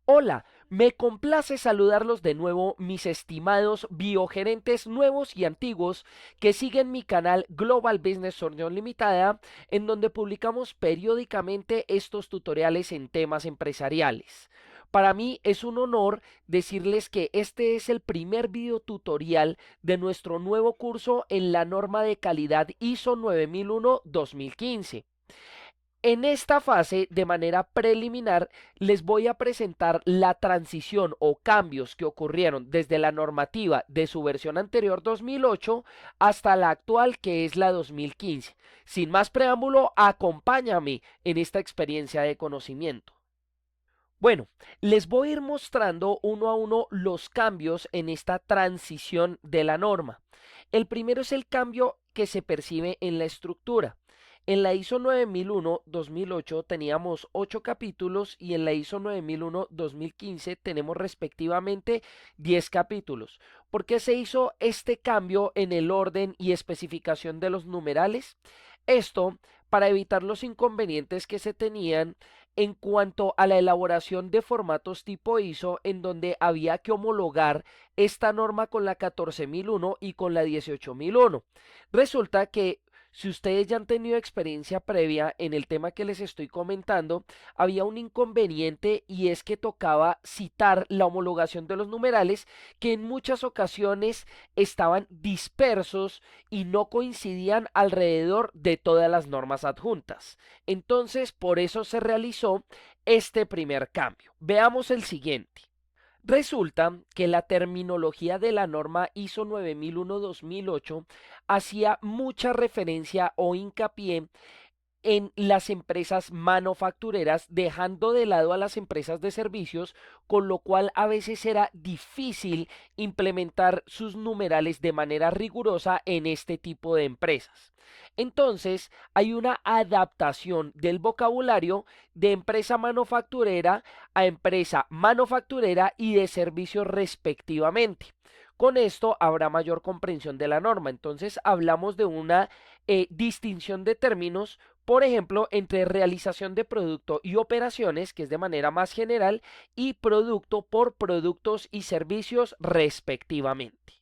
Hola, me complace saludarlos de nuevo, mis estimados biogerentes nuevos y antiguos que siguen mi canal Global Business Solutions Limitada, en donde publicamos periódicamente estos tutoriales en temas empresariales. Para mí es un honor decirles que este es el primer video tutorial de nuestro nuevo curso en la norma de calidad ISO 9001-2015. En esta fase, de manera preliminar, les voy a presentar la transición o cambios que ocurrieron desde la normativa de su versión anterior 2008 hasta la actual que es la 2015. Sin más preámbulo, acompáñame en esta experiencia de conocimiento. Bueno, les voy a ir mostrando uno a uno los cambios en esta transición de la norma. El primero es el cambio que se percibe en la estructura. En la ISO 9001-2008 teníamos 8 capítulos y en la ISO 9001-2015 tenemos respectivamente 10 capítulos. ¿Por qué se hizo este cambio en el orden y especificación de los numerales? Esto para evitar los inconvenientes que se tenían en cuanto a la elaboración de formatos tipo ISO, en donde había que homologar esta norma con la 14001 y con la 18001. Resulta que si ustedes ya han tenido experiencia previa en el tema que les estoy comentando, había un inconveniente y es que tocaba citar la homologación de los numerales que en muchas ocasiones estaban dispersos y no coincidían alrededor de todas las normas adjuntas. Entonces, por eso se realizó este primer cambio. Veamos el siguiente. Resulta que la terminología de la norma ISO 9001-2008 hacía mucha referencia o hincapié en las empresas manufactureras, dejando de lado a las empresas de servicios, con lo cual a veces era difícil implementar sus numerales de manera rigurosa en este tipo de empresas. Entonces, hay una adaptación del vocabulario de empresa manufacturera a empresa manufacturera y de servicios respectivamente. Con esto habrá mayor comprensión de la norma. Entonces hablamos de una distinción de términos, por ejemplo, entre realización de producto y operaciones, que es de manera más general, y producto por productos y servicios respectivamente.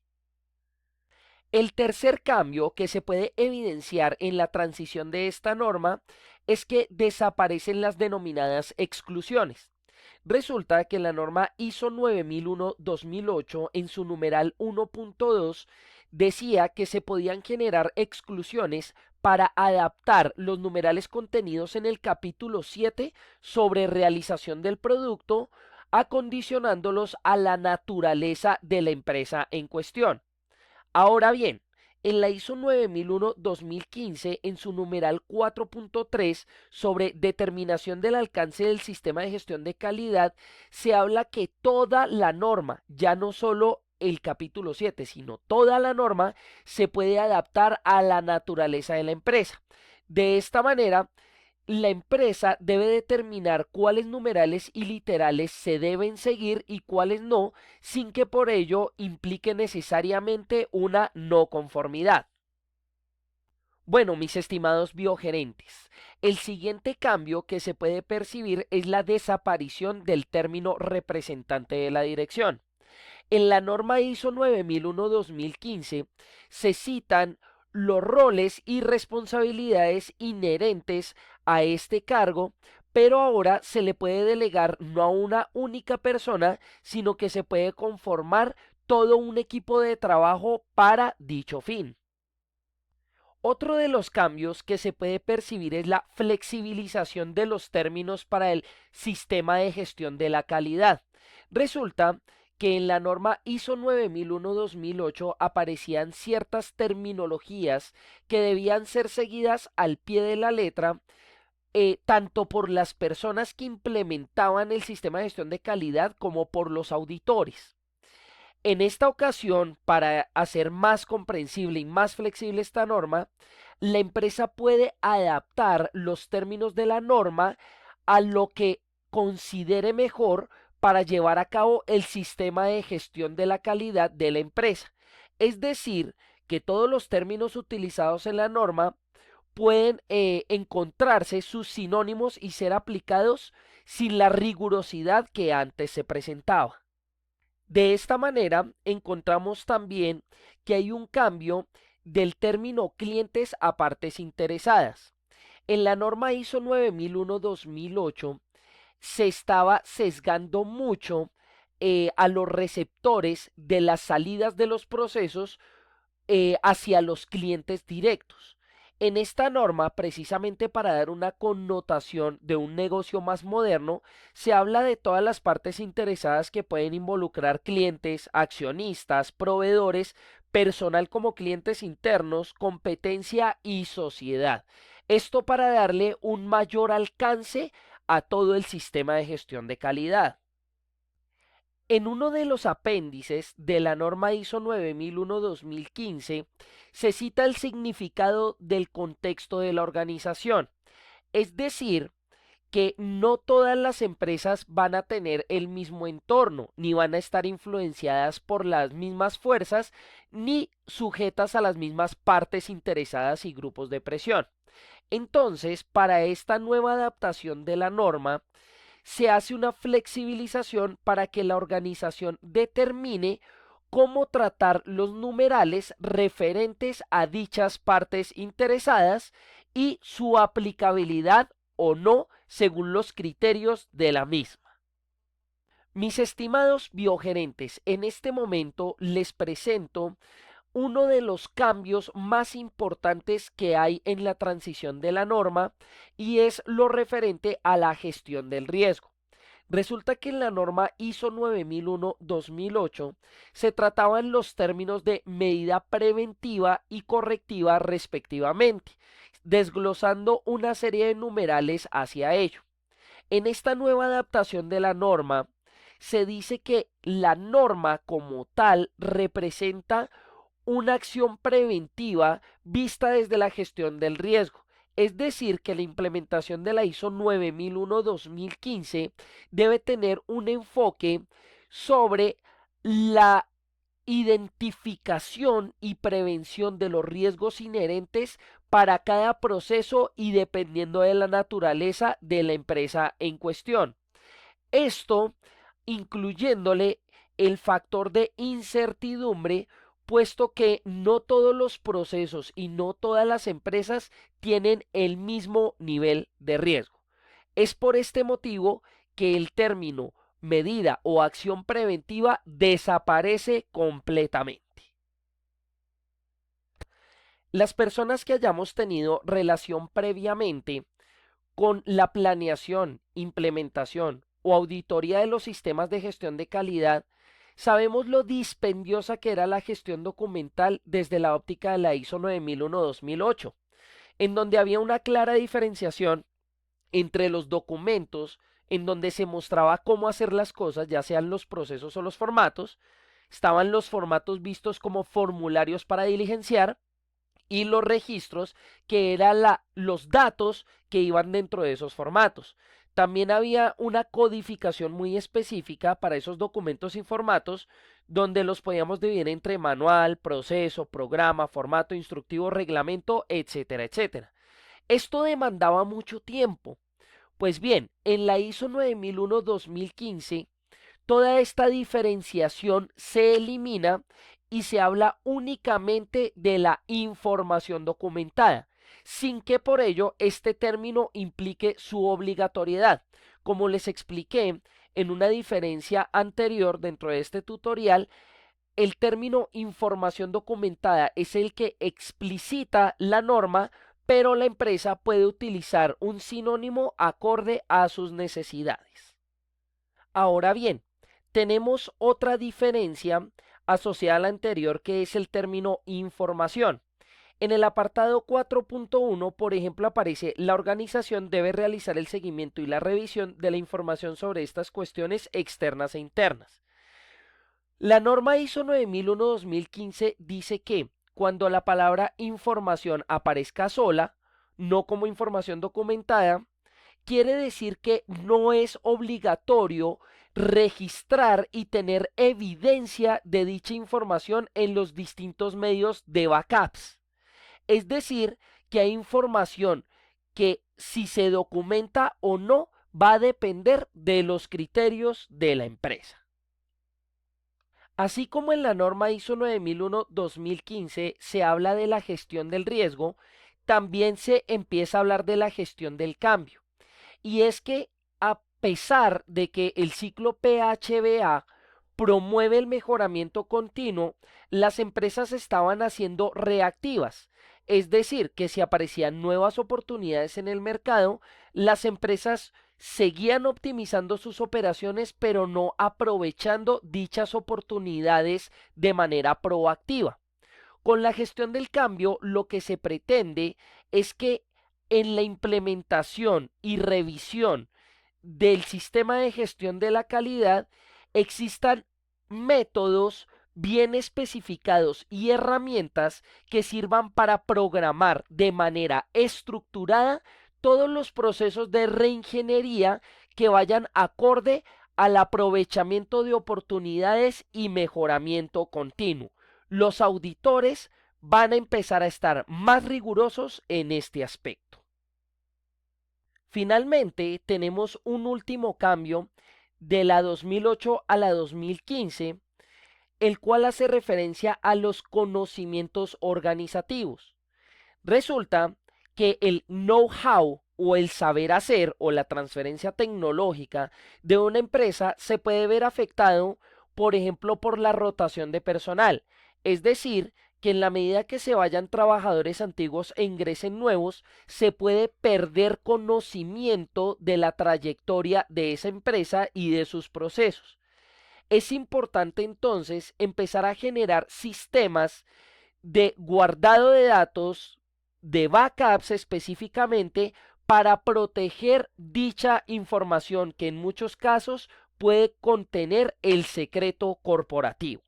El tercer cambio que se puede evidenciar en la transición de esta norma es que desaparecen las denominadas exclusiones. Resulta que la norma ISO 9001-2008 en su numeral 1.2 decía que se podían generar exclusiones para adaptar los numerales contenidos en el capítulo 7 sobre realización del producto, acondicionándolos a la naturaleza de la empresa en cuestión. Ahora bien, en la ISO 9001-2015, en su numeral 4.3 sobre determinación del alcance del sistema de gestión de calidad, se habla que toda la norma, ya no solo el capítulo 7, sino toda la norma, se puede adaptar a la naturaleza de la empresa. De esta manera, la empresa debe determinar cuáles numerales y literales se deben seguir y cuáles no, sin que por ello implique necesariamente una no conformidad. Bueno, mis estimados biogerentes, el siguiente cambio que se puede percibir es la desaparición del término representante de la dirección. En la norma ISO 9001-2015 se citan los roles y responsabilidades inherentes a este cargo, pero ahora se le puede delegar no a una única persona, sino que se puede conformar todo un equipo de trabajo para dicho fin. Otro de los cambios que se puede percibir es la flexibilización de los términos para el sistema de gestión de la calidad. Resulta que en la norma ISO 9001-2008 aparecían ciertas terminologías que debían ser seguidas al pie de la letra, tanto por las personas que implementaban el sistema de gestión de calidad como por los auditores. En esta ocasión, para hacer más comprensible y más flexible esta norma, la empresa puede adaptar los términos de la norma a lo que considere mejor para llevar a cabo el sistema de gestión de la calidad de la empresa. Es decir, que todos los términos utilizados en la norma pueden encontrarse sus sinónimos y ser aplicados sin la rigurosidad que antes se presentaba. De esta manera, encontramos también que hay un cambio del término clientes a partes interesadas. En la norma ISO 9001-2008 se estaba sesgando mucho a los receptores de las salidas de los procesos hacia los clientes directos. En esta norma, precisamente para dar una connotación de un negocio más moderno, se habla de todas las partes interesadas que pueden involucrar clientes, accionistas, proveedores, personal como clientes internos, competencia y sociedad. Esto para darle un mayor alcance a todo el sistema de gestión de calidad. En uno de los apéndices de la norma ISO 9001-2015 se cita el significado del contexto de la organización, es decir, que no todas las empresas van a tener el mismo entorno, ni van a estar influenciadas por las mismas fuerzas, ni sujetas a las mismas partes interesadas y grupos de presión. Entonces, para esta nueva adaptación de la norma, se hace una flexibilización para que la organización determine cómo tratar los numerales referentes a dichas partes interesadas y su aplicabilidad o no según los criterios de la misma. Mis estimados biogerentes, en este momento les presento uno de los cambios más importantes que hay en la transición de la norma y es lo referente a la gestión del riesgo. Resulta que en la norma ISO 9001-2008 se trataban los términos de medida preventiva y correctiva respectivamente, desglosando una serie de numerales hacia ello. En esta nueva adaptación de la norma, se dice que la norma como tal representa una acción preventiva vista desde la gestión del riesgo. Es decir, que la implementación de la ISO 9001-2015 debe tener un enfoque sobre la identificación y prevención de los riesgos inherentes para cada proceso y dependiendo de la naturaleza de la empresa en cuestión. Esto incluyéndole el factor de incertidumbre, puesto que no todos los procesos y no todas las empresas tienen el mismo nivel de riesgo. Es por este motivo que el término medida o acción preventiva desaparece completamente. Las personas que hayamos tenido relación previamente con la planeación, implementación o auditoría de los sistemas de gestión de calidad, sabemos lo dispendiosa que era la gestión documental desde la óptica de la ISO 9001-2008, en donde había una clara diferenciación entre los documentos en donde se mostraba cómo hacer las cosas, ya sean los procesos o los formatos. Estaban los formatos vistos como formularios para diligenciar y los registros, que eran los datos que iban dentro de esos formatos. También había una codificación muy específica para esos documentos y formatos, donde los podíamos dividir entre manual, proceso, programa, formato instructivo, reglamento, etcétera, etcétera. Esto demandaba mucho tiempo. Pues bien, en la ISO 9001-2015, toda esta diferenciación se elimina y se habla únicamente de la información documentada, sin que por ello este término implique su obligatoriedad. Como les expliqué en una diferencia anterior dentro de este tutorial, el término información documentada es el que explicita la norma, pero la empresa puede utilizar un sinónimo acorde a sus necesidades. Ahora bien, tenemos otra diferencia asociada a la anterior, que es el término información. En el apartado 4.1, por ejemplo, aparece: la organización debe realizar el seguimiento y la revisión de la información sobre estas cuestiones externas e internas. La norma ISO 9001-2015 dice que cuando la palabra información aparezca sola, no como información documentada, quiere decir que no es obligatorio registrar y tener evidencia de dicha información en los distintos medios de backups. Es decir, que hay información que, si se documenta o no, va a depender de los criterios de la empresa. Así como en la norma ISO 9001-2015 se habla de la gestión del riesgo, también se empieza a hablar de la gestión del cambio. Y es que a pesar de que el ciclo PHBA promueve el mejoramiento continuo, las empresas estaban haciendo reactivas. Es decir, que si aparecían nuevas oportunidades en el mercado, las empresas seguían optimizando sus operaciones, pero no aprovechando dichas oportunidades de manera proactiva. Con la gestión del cambio, lo que se pretende es que en la implementación y revisión del sistema de gestión de la calidad existan métodos bien especificados y herramientas que sirvan para programar de manera estructurada todos los procesos de reingeniería que vayan acorde al aprovechamiento de oportunidades y mejoramiento continuo. Los auditores van a empezar a estar más rigurosos en este aspecto. Finalmente, tenemos un último cambio de la 2008 a la 2015, el cual hace referencia a los conocimientos organizativos. Resulta que el know-how o el saber hacer o la transferencia tecnológica de una empresa se puede ver afectado, por ejemplo, por la rotación de personal. Es decir, que en la medida que se vayan trabajadores antiguos e ingresen nuevos, se puede perder conocimiento de la trayectoria de esa empresa y de sus procesos. Es importante entonces empezar a generar sistemas de guardado de datos, de backups específicamente, para proteger dicha información que en muchos casos puede contener el secreto corporativo.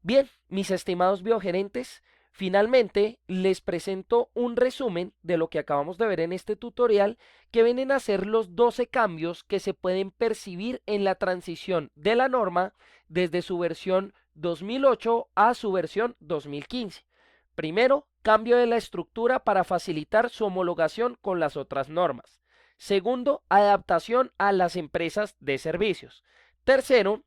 Bien, mis estimados biogerentes, finalmente les presento un resumen de lo que acabamos de ver en este tutorial, que vienen a ser los 12 cambios que se pueden percibir en la transición de la norma desde su versión 2008 a su versión 2015. Primero, cambio de la estructura para facilitar su homologación con las otras normas. Segundo, adaptación a las empresas de servicios. Tercero,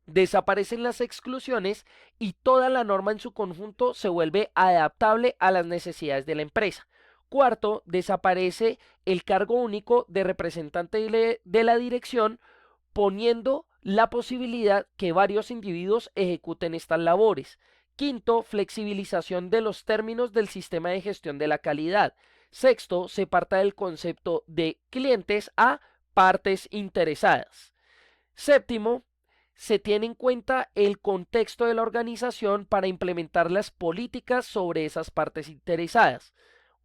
desaparecen las exclusiones y toda la norma en su conjunto se vuelve adaptable a las necesidades de la empresa. Cuarto, desaparece el cargo único de representante de la dirección, poniendo la posibilidad que varios individuos ejecuten estas labores. Quinto, flexibilización de los términos del sistema de gestión de la calidad. Sexto, se parta del concepto de clientes a partes interesadas. Séptimo, se tiene en cuenta el contexto de la organización para implementar las políticas sobre esas partes interesadas.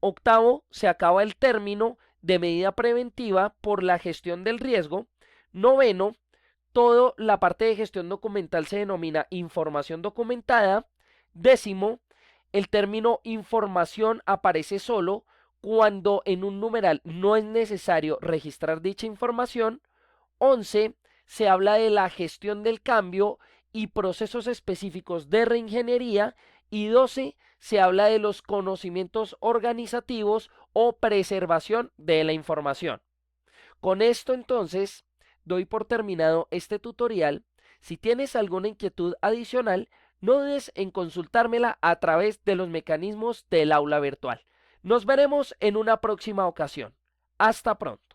Octavo, se acaba el término de medida preventiva por la gestión del riesgo. Noveno, toda la parte de gestión documental se denomina información documentada. Décimo, el término información aparece solo cuando en un numeral no es necesario registrar dicha información. 11, se habla de la gestión del cambio y procesos específicos de reingeniería. Y 12, se habla de los conocimientos organizativos o preservación de la información. Con esto entonces doy por terminado este tutorial. Si tienes alguna inquietud adicional, no dudes en consultármela a través de los mecanismos del aula virtual. Nos veremos en una próxima ocasión. Hasta pronto.